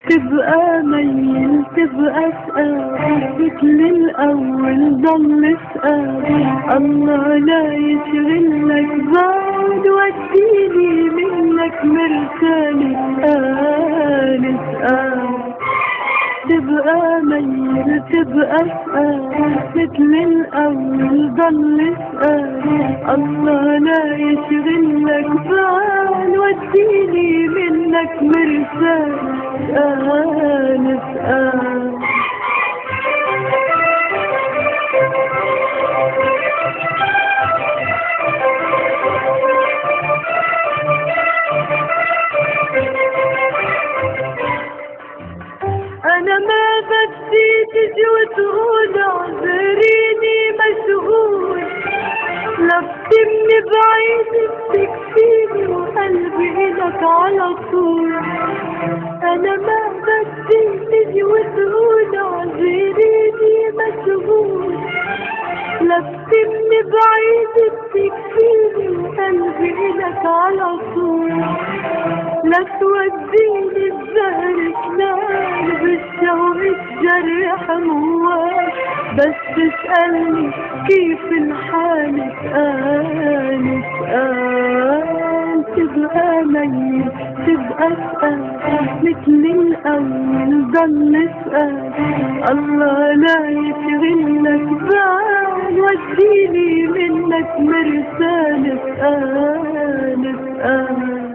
تبقى ميل تبقى سقال مثل الأول ضل سقال. الله لا يشغلك بعد وديني منك مرسال سقال سقال. تبقى ميل تبقى سقال مثل الأول ضل سقال. الله لا يشغلك بعد وديني منك مرسال سقال سقال. أنا ما بدي تجي وتقول اعذريني مشغول. لفتي من بعيد بتكفيني وقلبي إلك على طول. أنا ما بدي تجي وتقول اعذريني مشغول. لفتي من بعيد بتكفيني وقلبي إلك على طول. لا توديني بزهر كنان بالشوق تجرح موال. بس تسألني كيف الحال سقال سقال. تبقى ميل تبقى سقال مثل الأول ضل سقال. الله لا يشغلك بعد وديني منك مرسال سقال سقال.